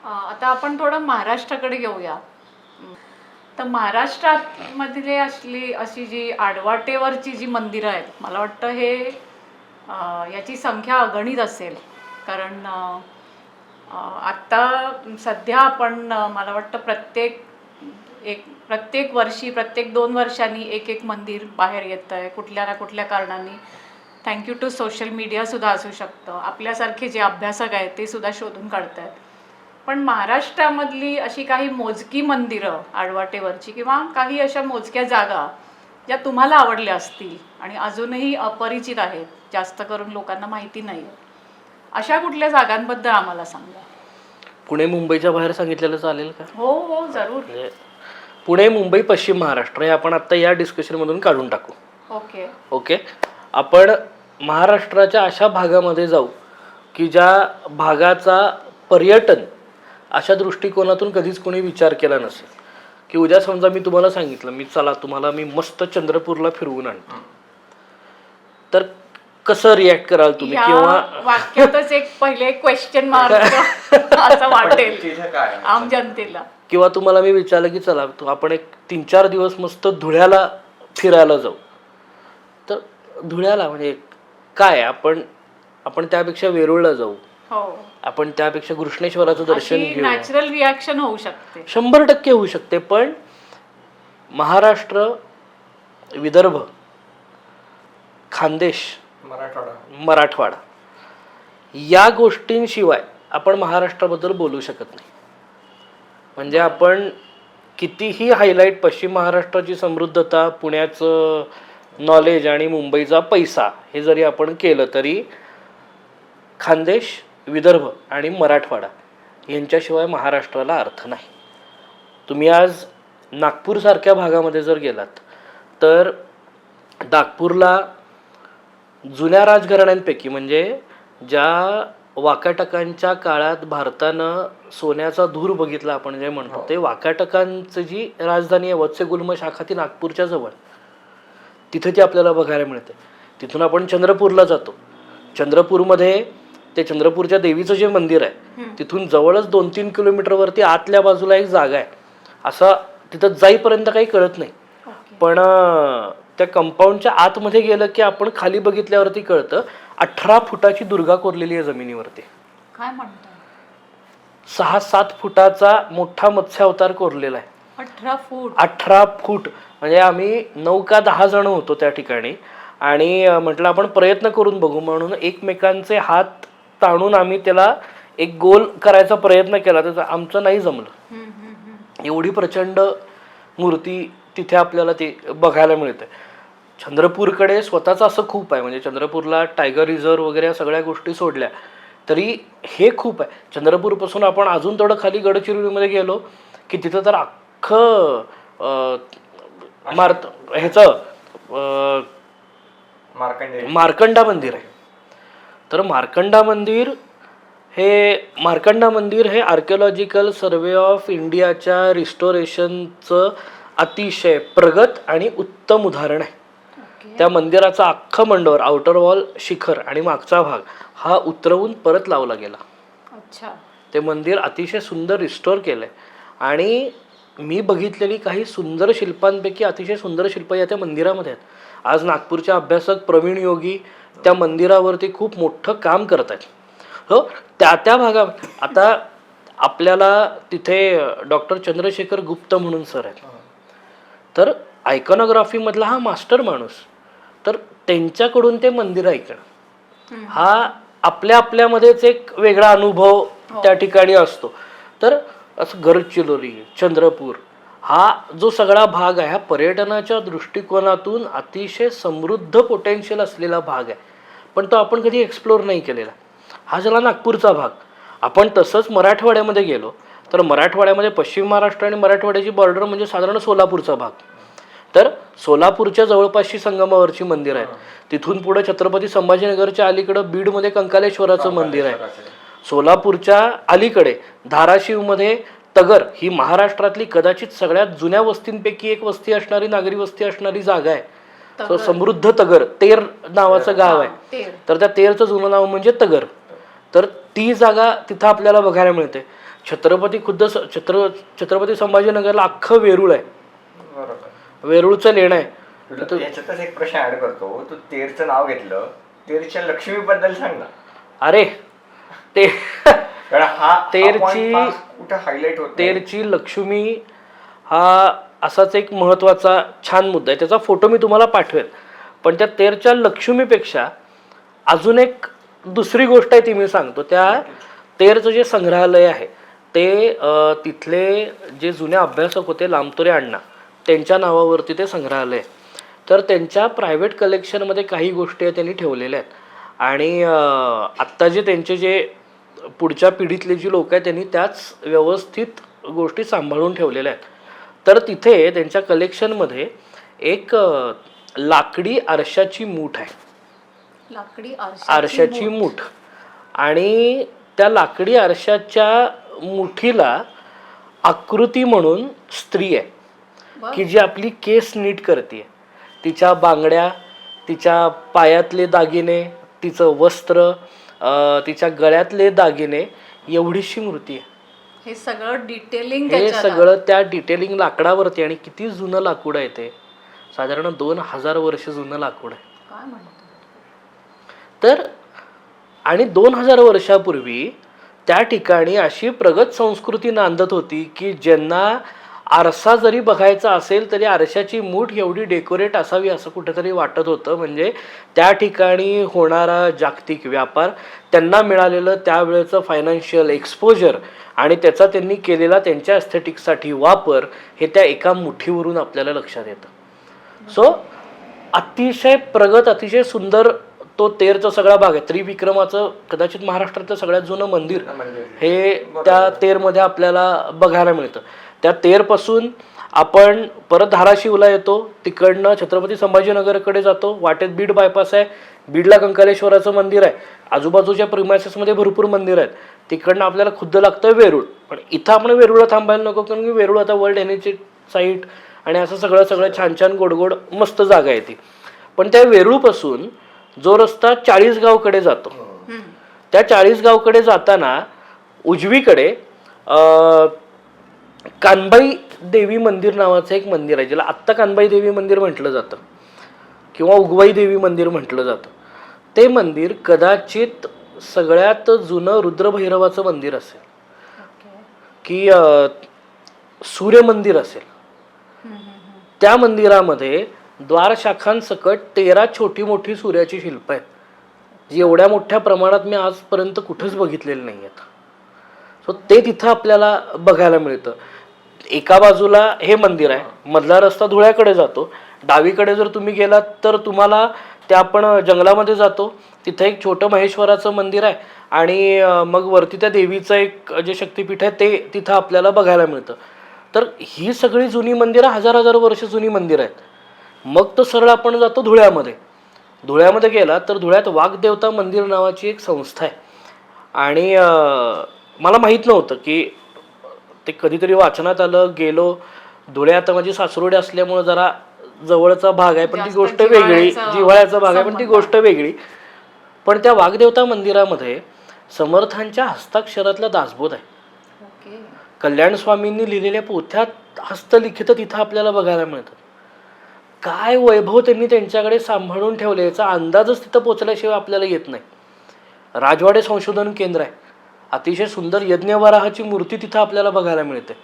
आता आपण थोडं महाराष्ट्राकडे घेऊया. तर महाराष्ट्रामधले अशी जी आडवाटेवरची जी मंदिरं आहेत, मला वाटतं हे याची संख्या अगणित असेल. कारण आत्ता सध्या आपण मला वाटतं प्रत्येक वर्षी, प्रत्येक 2 वर्षांनी एक मंदिर बाहेर येतं आहे कुठल्या ना कुठल्या कारणाने. थँक्यू टू सोशल मीडियासुद्धा असू शकतं. आपल्यासारखे जे अभ्यासक आहेत ते सुद्धा शोधून काढत आहेत. पण महाराष्ट्रामधली अशी काही मोजकी मंदिरं आडवाटेवरची किंवा काही अशा मोजक्या जागा ज्या तुम्हाला आवडल्या असतील आणि अजूनही अपरिचित आहेत, जास्त करून लोकांना माहिती नाही आहे, अशा कुठल्या जागांबद्दल आम्हाला सांगा. पुणे मुंबईच्या बाहेर सांगितलेलं चालेल का? हो हो जरूर. पुणे, मुंबई, पश्चिम महाराष्ट्र हे आपण आत्ता या डिस्कशनमधून काढून टाकू. ओके. आपण महाराष्ट्राच्या अशा भागामध्ये जाऊ की ज्या भागाचा पर्यटन अशा दृष्टिकोनातून कधीच कोणी विचार केला नसेल. की उद्या समजा मी तुम्हाला सांगितलं चला तुम्हाला मी मस्त चंद्रपूरला फिरवून आणतो, तर कसं रिॲक्ट कराल तुम्ही? किंवा वाक्यातच एक पहिले क्वेश्चन मार्क असं वाटेल आम जनतेला. किंवा तुम्हाला मी विचारलं की चला आपण एक 3-4 दिवस मस्त धुळ्याला फिरायला जाऊ, तर धुळ्याला म्हणजे काय, आपण त्यापेक्षा वेरूळला जाऊ, आपण त्यापेक्षा घृष्णेश्वराचं दर्शन घेऊ. नॅचरल रिॲक्शन होऊ शकते, 100% होऊ शकते. पण महाराष्ट्र, विदर्भ, खानदेश, मराठवाडा या गोष्टींशिवाय आपण महाराष्ट्राबद्दल बोलू शकत नाही. म्हणजे आपण कितीही हायलाईट पश्चिम महाराष्ट्राची समृद्धता, पुण्याचं नॉलेज आणि मुंबईचा पैसा हे जरी आपण केलं तरी खानदेश, विदर्भ आणि मराठवाडा यांच्याशिवाय महाराष्ट्राला अर्थ नाही. तुम्ही आज नागपूरसारख्या भागामध्ये जर गेलात तर नागपूरला जुन्या राजघराण्यांपैकी म्हणजे ज्या वाकाटकांच्या काळात भारतानं सोन्याचा धूर बघितला आपण जे म्हणतो, ते वाकाटकांची जी राजधानी आहे वत्सेगुल्म शाखा ती नागपूरच्या जवळ, तिथे ती आपल्याला बघायला मिळते. तिथून आपण चंद्रपूरला जातो. चंद्रपूरमध्ये ते चंद्रपूरच्या देवीचं जे मंदिर आहे तिथून जवळच 2-3 किलोमीटरवरती आतल्या बाजूला एक जागा आहे. असं तिथं जाईपर्यंत काही कळत नाही, पण त्या कंपाऊंडच्या आतमध्ये गेलं की आपण खाली बघितल्यावरती कळतं 18 फुटाची दुर्गा कोरलेली आहे जमिनीवरती. काय म्हणतो? 6-7 फुटाचा मोठा मत्स्य अवतार कोरलेला आहे. 18 फूट म्हणजे आम्ही 9 का 10 जण होतो त्या ठिकाणी आणि म्हटलं आपण प्रयत्न करून बघू म्हणून एकमेकांचे हात ताणून आम्ही त्याला एक गोल करायचा प्रयत्न केला, तर आमचं नाही जमलं. एवढी प्रचंड मूर्ती तिथे आपल्याला ते बघायला मिळते. चंद्रपूरकडे स्वतःचं असं खूप आहे, म्हणजे चंद्रपूरला टायगर रिझर्व वगैरे या सगळ्या गोष्टी सोडल्या तरी हे खूप आहे. चंद्रपूरपासून आपण अजून थोडं खाली गडचिरोलीमध्ये गेलो की तिथं तर अख्खं ह्याचं मार्कंडा मंदिर आहे. तर मार्कंडा मंदिर हे आर्किओलॉजिकल सर्वे ऑफ इंडियाच्या रिस्टोरेशनचं अतिशय प्रगत आणि उत्तम उदाहरण आहे. त्या मंदिराचा अख्खं मंडवर, आउटर वॉल, शिखर आणि मागचा भाग हा उतरवून परत लावला गेला. अच्छा. ते मंदिर अतिशय सुंदर रिस्टोर केलंय आणि मी बघितलेली काही सुंदर शिल्पांपैकी अतिशय सुंदर शिल्प या त्या मंदिरामध्ये आहेत. आज नागपूरचे अभ्यासक प्रवीण योगी त्या मंदिरावरती खूप मोठं काम करत आहेत. हो, त्या भागात आता आपल्याला तिथे डॉक्टर चंद्रशेखर गुप्त म्हणून सर आहेत. तर आयकॉनोग्राफीमधला हा मास्टर माणूस, तर त्यांच्याकडून ते मंदिर ऐकणं हा आपल्यामध्येच एक वेगळा अनुभव त्या ठिकाणी असतो. तर असं गडचिरोली, चंद्रपूर हा जो सगळा भाग आहे हा पर्यटनाच्या दृष्टिकोनातून अतिशय समृद्ध पोटेन्शियल असलेला भाग आहे, पण तो आपण कधी एक्सप्लोर नाही केलेला. हा झाला नागपूरचा भाग. आपण तसंच मराठवाड्यामध्ये गेलो तर मराठवाड्यामध्ये पश्चिम महाराष्ट्र आणि मराठवाड्याची बॉर्डर म्हणजे साधारण सोलापूरचा भाग. तर सोलापूरच्या जवळपासची संगमावरची मंदिर आहेत. तिथून पुढे छत्रपती संभाजीनगरच्या अलीकडं बीडमध्ये कंकालेश्वराचं मंदिर आहे. सोलापूरच्या अलीकडे धाराशिवमध्ये तगर ही महाराष्ट्रातली कदाचित सगळ्यात जुन्या वस्तींपैकी एक वस्ती असणारी, नागरी वस्ती असणारी जागा आहे. सो समृद्ध तगर, तेर नावाचं गाव आहे. तर त्या तेरचं जुनं नाव म्हणजे तगर. तर ती जागा तिथं आपल्याला बघायला मिळते. छत्रपती संभाजीनगरला अख्खं वेरूळ आहे, वेरूळचं लेणं आहे. याच्यातच एक प्रश्न ऍड करतो. तू तेरचं नाव घेतलं, तेरच्या लक्ष्मी बद्दल सांग ना. अरे ते तेरची लक्ष्मी हा असाच एक महत्वाचा छान मुद्दा आहे. त्याचा फोटो मी तुम्हाला पाठवेल. पण त्या तेरच्या लक्ष्मीपेक्षा अजून एक दुसरी गोष्ट आहे ती मी सांगतो. त्या तेरचं जे संग्रहालय आहे ते तिथले जे जुने अभ्यासक होते लांबतोरे अण्णा त्यांच्या नावावरती ते संग्रहालय. तर त्यांच्या प्रायव्हेट कलेक्शनमध्ये काही गोष्टी त्यांनी ठेवलेल्या आहेत आणि आत्ता जे त्यांचे जे पुढच्या पिढीतले जी लोक आहेत त्यांनी त्याच व्यवस्थित गोष्टी सांभाळून ठेवलेल्या आहेत. तर तिथे त्यांच्या कलेक्शनमध्ये एक लाकडी आरशाची मूठ आहे. लाकडी आरशाची मूठ, आणि त्या लाकडी आरशाच्या मुठीला आकृती म्हणून स्त्री आहे की जी आपली केस नीट करते. तिच्या बांगड्या, तिच्या पायातले दागिने, तिचं वस्त्र, तिच्या गळ्यातले दागिने, एवढीशी मूर्ती आहे. हे सगळं डिटेलिंग, हे सगळं त्या डिटेलिंग लाकडावरती. आणि किती जुनं लाकूड आहे ते, साधारण 2000 वर्ष जुनं लाकूड आहे. काय म्हणतो. तर आणि 2000 वर्षापूर्वी त्या ठिकाणी अशी प्रगत संस्कृती नांदत होती की ज्यांना आरसा जरी बघायचा असेल तरी आरशाची मूठ एवढी डेकोरेट असावी असं कुठेतरी वाटत होतं. म्हणजे त्या ठिकाणी होणारा जागतिक व्यापार, त्यांना मिळालेलं त्यावेळेचं फायनान्शियल एक्सपोजर आणि त्याचा त्यांनी केलेला त्यांच्या एस्थेटिक्ससाठी वापर हे त्या एका मुठीवरून आपल्याला लक्षात येतं. सो अतिशय प्रगत, अतिशय सुंदर तो तेरचा सगळा भाग आहे. त्रिविक्रमाचं कदाचित महाराष्ट्रातलं सगळ्यात जुनं मंदिर हे त्या तेरमध्ये आपल्याला बघायला मिळतं. त्या तेरपासून आपण परत धाराशिवला येतो, तिकडनं छत्रपती संभाजीनगरकडे जातो, वाटेत बीड बायपास आहे, बीडला कंकालेश्वराचं मंदिर आहे, आजूबाजूच्या प्रिमायसेसमध्ये भरपूर मंदिर आहेत. तिकडनं आपल्याला खुद्द लागतं वेरूळ. पण इथं आपण वेरूळला थांबायला नको, कारण की वेरूळ आता वर्ल्ड हेरिटेज साईट आणि असं सगळं छान छान गोड मस्त जागा आहे ती. पण त्या वेरूळपासून जो रस्ता 40गावकडे जातो, त्या 40गावकडे जाताना उजवीकडे कानबाई देवी मंदिर नावाचं एक मंदिर आहे, ज्याला आत्ता कानबाई देवी मंदिर म्हटलं जातं किंवा उगवाई देवी मंदिर म्हटलं जातं. ते मंदिर कदाचित सगळ्यात जुनं रुद्रभैरवाचं मंदिर असेल की सूर्यमंदिर असेल. त्या मंदिरामध्ये द्वारशाखांसकट 13 छोटी मोठी सूर्याची शिल्प आहेत, जी एवढ्या मोठ्या प्रमाणात मी आजपर्यंत कुठंच बघितलेली नाही आहेत. सो ते तिथं आपल्याला बघायला मिळतं. एका बाजूला हे मंदिर आहे, मधला रस्ता धुळ्याकडे जातो. डावीकडे जर तुम्ही गेलात तर तुम्हाला ते आपण जंगलामध्ये जातो, तिथं एक छोटं महेश्वराचं मंदिर आहे आणि मग वरती त्या देवीचं एक जे शक्तिपीठ आहे ते तिथं आपल्याला बघायला मिळतं. तर ही सगळी जुनी मंदिरं हजार हजार वर्ष जुनी मंदिरं आहेत. मग तो सरळ आपण जातो धुळ्यामध्ये. धुळ्यामध्ये गेला तर धुळ्यात वाघदेवता मंदिर नावाची एक संस्था आहे. आणि मला माहीत नव्हतं की ते कधीतरी वाचनात आलं, गेलो. धुळे आता माझी सासरोडी असल्यामुळं जरा जवळचा भाग आहे, पण ती जास्त गोष्ट वेगळी, जिव्हाळ्याचा भाग आहे पण ती संबंध गोष्ट वेगळी. पण त्या वाघदेवता मंदिरामध्ये समर्थांच्या हस्ताक्षरातला दासबोध आहे. ओके. कल्याण स्वामींनी लिहिलेल्या पोथ्यात हस्तलिखित तिथं आपल्याला बघायला मिळतात. काय वैभव त्यांनी त्यांच्याकडे सांभाळून ठेवले याचा अंदाजच तिथं पोचल्याशिवाय आपल्याला येत नाही. राजवाडे संशोधन केंद्र आहे, अतिशय सुंदर यज्ञवराहाची मूर्ती तिथं आपल्याला बघायला मिळते.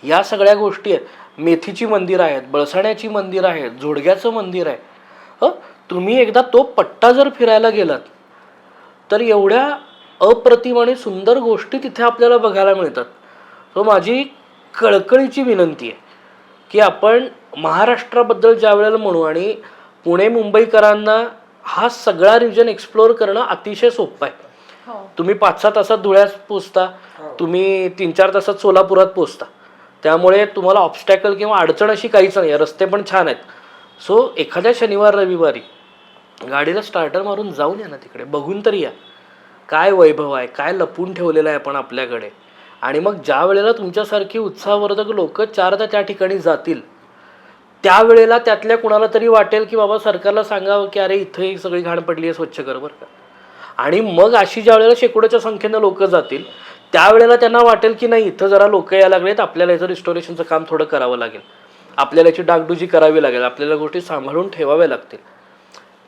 या सगळ्या गोष्टी आहेत. मेथीची मंदिरं आहेत, बळसाण्याची मंदिरं आहेत, झोडग्याचं मंदिर आहे. तुम्ही एकदा तो पट्टा जर फिरायला गेलात तर एवढ्या अप्रतिम आणि सुंदर गोष्टी तिथे आपल्याला बघायला मिळतात. सो माझी कळकळीची विनंती आहे की आपण महाराष्ट्राबद्दल ज्या वेळेला म्हणू, आणि पुणे मुंबईकरांना हा सगळा रिजन एक्सप्लोअर करणं अतिशय सोपं आहे. हो. तुम्ही 5-6 तासात धुळ्यात पोचता, तुम्ही 3-4 तासात सोलापुरात पोचता. त्यामुळे तुम्हाला ऑब्स्टॅकल किंवा अडचण अशी काहीच नाही आहे. रस्ते पण छान आहेत. सो एखाद्या शनिवार रविवारी गाडीला स्टार्टर मारून जाऊन या ना, तिकडे बघून तरी या काय वैभव आहे, काय लपून ठेवलेलं आहे आपण आपल्याकडे. आणि मग ज्या वेळेला तुमच्यासारखी उत्साहवर्धक लोक 4दा त्या ठिकाणी जातील, त्यावेळेला त्यातल्या कुणाला तरी वाटेल की बाबा सरकारला सांगावं की अरे इथं ही सगळी घाण पडली आहे, स्वच्छ कर बरं का. आणि मग अशी ज्या वेळेला शेकडोच्या संख्येनं लोक जातील, त्यावेळेला त्यांना वाटेल की नाही इथं जरा लोक यायला लागलेत, आपल्याला याचं रिस्टोरेशनचं काम थोडं करावं लागेल, आपल्याला याची डागडुजी करावी लागेल, आपल्याला गोष्टी सांभाळून ठेवाव्या लागतील.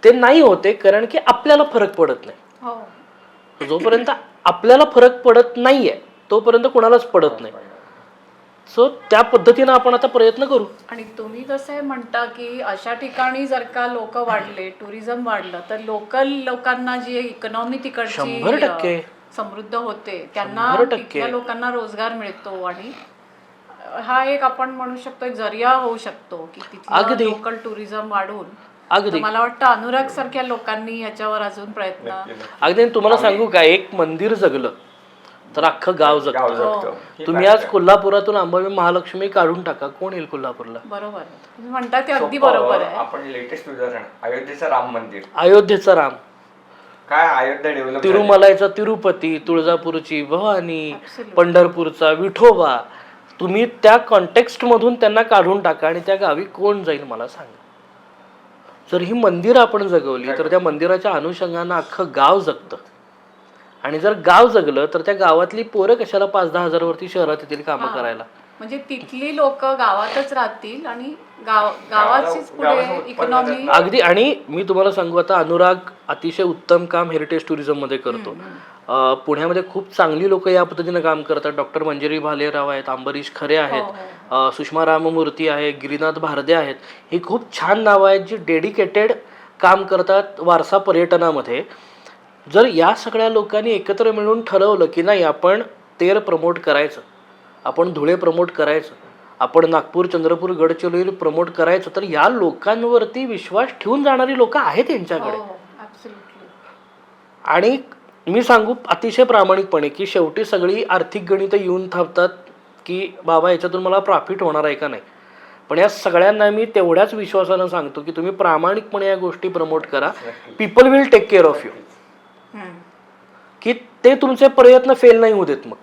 ते नाही होते कारण की आपल्याला फरक पडत नाही. हो. जोपर्यंत आपल्याला फरक पडत नाहीये तोपर्यंत कोणालाच पडत नाही. सो त्या पद्धतीनं आपण आता प्रयत्न करू. आणि तुम्ही जसे म्हणता की अशा ठिकाणी जर का लोक वाढले, टुरिझम वाढलं, तर लोकल लोकांना जी इकॉनॉमी तिकडची 100% समृद्ध होते, त्यांना 100% तिथल्या लोकांना रोजगार मिळतो. आणि हा एक आपण म्हणू शकतो एक जरिया होऊ शकतो की तिथलं अगदी. लोकल टुरिझम वाढून. अगदी तर मला वाटतं अनुराग सारख्या लोकांनी याच्यावर अजून प्रयत्न. अगदी. तुम्हाला सांगू का, एक मंदिर जगलं तर अख्खं गाव जगतं. तुम्ही आज कोल्हापुरातून अंबाबाई महालक्ष्मी काढून टाका, कोण येईल कोल्हापूरला? बरोबर आहे, तुम्ही म्हणता ते अगदी बरोबर आहे. आपण लेटेस्ट उदाहरण अयोध्येचं राम मंदिर. अयोध्येचा राम, काय अयोध्या डेव्हलप, तिरुमलाईचा तिरुपती, तुळजापूरची भवानी, पंढरपूरचा विठोबा. तुम्ही त्या कॉन्टेक्स्ट मधून त्यांना काढून टाका आणि त्या गावी कोण जाईल मला सांगा. जर ही मंदिरं आपण जगवली तर त्या मंदिराच्या अनुषंगानं अख्खं गाव जगतं. आणि जर गाव जगलं तर त्या गावातली पोरं कशाला 5-10 हजार वरती शहरात येतील कामं करायला. म्हणजे तिथली लोक गावातच राहतील आणि गावाचीच पुढे इकॉनॉमी. अगदी. आणि मी तुम्हाला सांगू, आता अनुराग अतिशय उत्तम काम हेरिटेज टुरिझम मध्ये करतो. पुण्यामध्ये खूप चांगली लोक या पद्धतीनं काम करतात. डॉक्टर मंजिरी भालेराव आहेत, अंबरीश खरे आहेत, सुषमा राममूर्ती आहे, गिरीनाथ भारदे आहेत. ही खूप छान नावं आहेत जी डेडिकेटेड काम करतात वारसा पर्यटनामध्ये. जर या सगळ्या लोकांनी एकत्र मिळून ठरवलं की नाही आपण तेर प्रमोट करायचं, आपण धुळे प्रमोट करायचं, आपण नागपूर, चंद्रपूर, गडचिरोली प्रमोट करायचं, तर या लोकांवरती विश्वास ठेवून जाणारी लोक आहेत यांच्याकडे. आणि मी सांगू अतिशय प्रामाणिकपणे की शेवटी सगळी आर्थिक गणितं येऊन थांबतात की बाबा याच्यातून मला प्रॉफिट होणार आहे का नाही. पण या सगळ्यांना मी तेवढ्याच विश्वासानं सांगतो की तुम्ही प्रामाणिकपणे या गोष्टी प्रमोट करा. People will take care of you. की ते तुमचे प्रयत्न फेल नाही होऊ देत. मग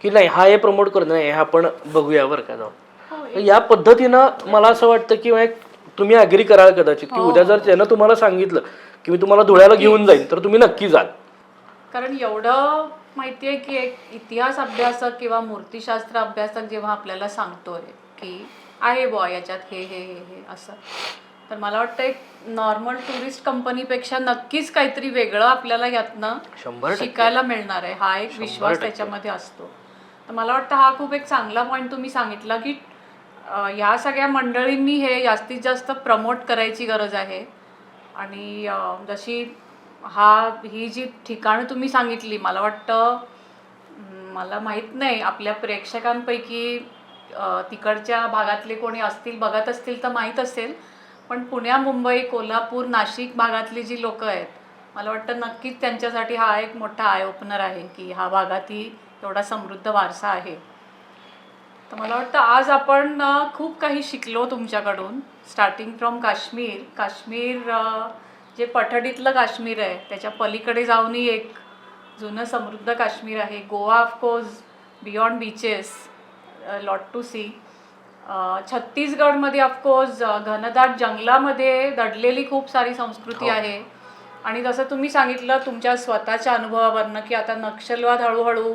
की नाही हा हे प्रमोट करत नाही, हे आपण बघूया बरं का जाऊ. या पद्धतीनं मला असं वाटतं की तुम्ही अग्री कराल कदाचित की उद्या जर त्यानं तुम्हाला सांगितलं की मी तुम्हाला धुळ्याला घेऊन जाईन तर तुम्ही नक्की जाल. कारण एवढं माहितीये की एक इतिहास अभ्यासक किंवा मूर्तिशास्त्र अभ्यासक जेव्हा आपल्याला सांगतोय की आहे बुवा याच्यात हे हे हे हे असं, तर मला वाटतं एक नॉर्मल टुरिस्ट कंपनीपेक्षा नक्कीच काहीतरी वेगळं आपल्याला यातनं 100% शिकायला मिळणार आहे. हा एक विश्वास त्याच्यामध्ये असतो. तर मला वाटतं हा खूप एक चांगला पॉईंट तुम्ही सांगितला की ह्या सगळ्या मंडळींनी हे जास्तीत जास्त प्रमोट करायची गरज आहे. आणि जशी ही जी ठिकाणं तुम्ही सांगितली, मला वाटतं मला माहीत नाही आपल्या प्रेक्षकांपैकी तिकडच्या भागातले कोणी असतील, बघत असतील तर माहीत असेल. पण पुण्या, मुंबई, कोल्हापूर, नाशिक भागातली जी लोक आहेत, मला वाटतं नक्कीच त्यांच्यासाठी हा एक मोठा आय ओपनर आहे की ह्या भागातही एवढा समृद्ध वारसा आहे. तर मला वाटतं आज आपण खूप काही शिकलो तुमच्याकडून. स्टार्टिंग फ्रॉम काश्मीर जे पठडीतलं काश्मीर आहे त्याच्या पलीकडे जाऊनही एक जुनं समृद्ध काश्मीर आहे. Goa of course beyond beaches, lot to see. छत्तीसगडमध्ये ऑफकोर्स घनदाट जंगलामध्ये दडलेली खूप सारी संस्कृती आहे. आणि जसं तुम्ही सांगितलं तुमच्या स्वतःच्या अनुभवावरनं की आता नक्षलवाद हळूहळू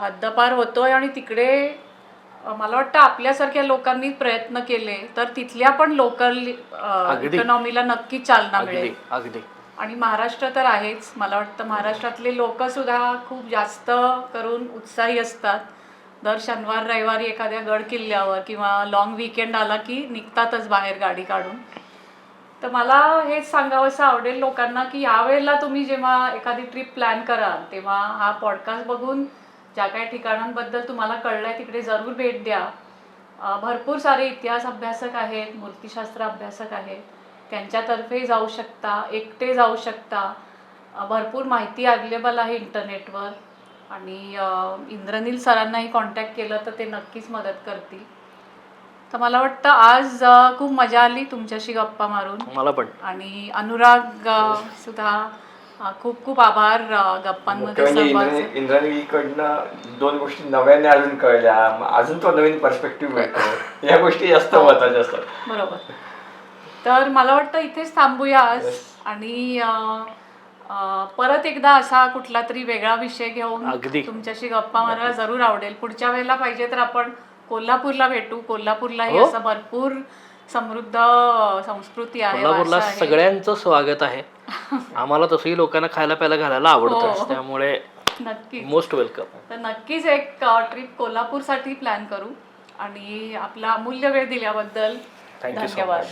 हद्दपार होतोय आणि तिकडे मला वाटतं आपल्यासारख्या लोकांनी प्रयत्न केले तर तिथल्या पण लोकल इकॉनॉमीला नक्की चालना मिळेल. अगदी. आणि महाराष्ट्र तर आहेच. मला वाटतं महाराष्ट्रातले लोक सुद्धा खूप जास्त करून उत्साही असतात. दर शनिवार रविवारी एखाद्या गड किल्ल्यावर किंवा लॉंग वीकेंड आला की निघतातच बाहेर गाडी काढून. तर मला हेच सांगावंसं आवडेल लोकांना की यावेळेला तुम्ही जेव्हा एखादी ट्रिप प्लॅन कराल तेव्हा हा पॉडकास्ट बघून ज्या काही ठिकाणांबद्दल तुम्हाला कळलंय तिकडे जरूर भेट द्या. भरपूर सारे इतिहास अभ्यासक आहेत, मूर्तिशास्त्र अभ्यासक आहेत, त्यांच्यातर्फे जाऊ शकता, एकटे जाऊ शकता. भरपूर माहिती अवेलेबल आहे इंटरनेटवर. आणि इंद्रनील सरांनाही कॉन्टॅक्ट केलं तर ते नक्कीच मदत करतील. तर मला वाटतं आज खूप मजा आली तुमच्याशी गप्पा मारून. मला पण. आणि अनुराग सुद्धा खूप खूप आभार गप्पांमध्ये सहभाग. इंद्राणीकडनं 2 गोष्टी नव्याने अजून कळल्या, अजून तो नवीन पर्स्पेक्टिव्ह मिळतो. या गोष्टी जास्त महत्त्वाच्या असतात. बरोबर. तर मला वाटतं इथेच थांबूया आज. आणि परत एकदा असा कुठला तरी वेगळा विषय घेऊन तुमच्याशी गप्पा मारायला जरूर आवडेल. पुढच्या वेळेला पाहिजे तर आपण कोल्हापूरला भेटू. कोल्हापूरलाही असं भरपूर समृद्ध संस्कृती आहे. कोल्हापूरला सगळ्यांचं स्वागत आहे. आम्हाला तसंही लोकांना खायला प्यायला घालायला आवडतं, त्यामुळे नक्की मोस्ट वेलकम. तर नक्कीच एक ट्रिप कोल्हापूरसाठी प्लॅन करू. आणि आपला अमूल्य वेळ दिल्याबद्दल धन्यवाद.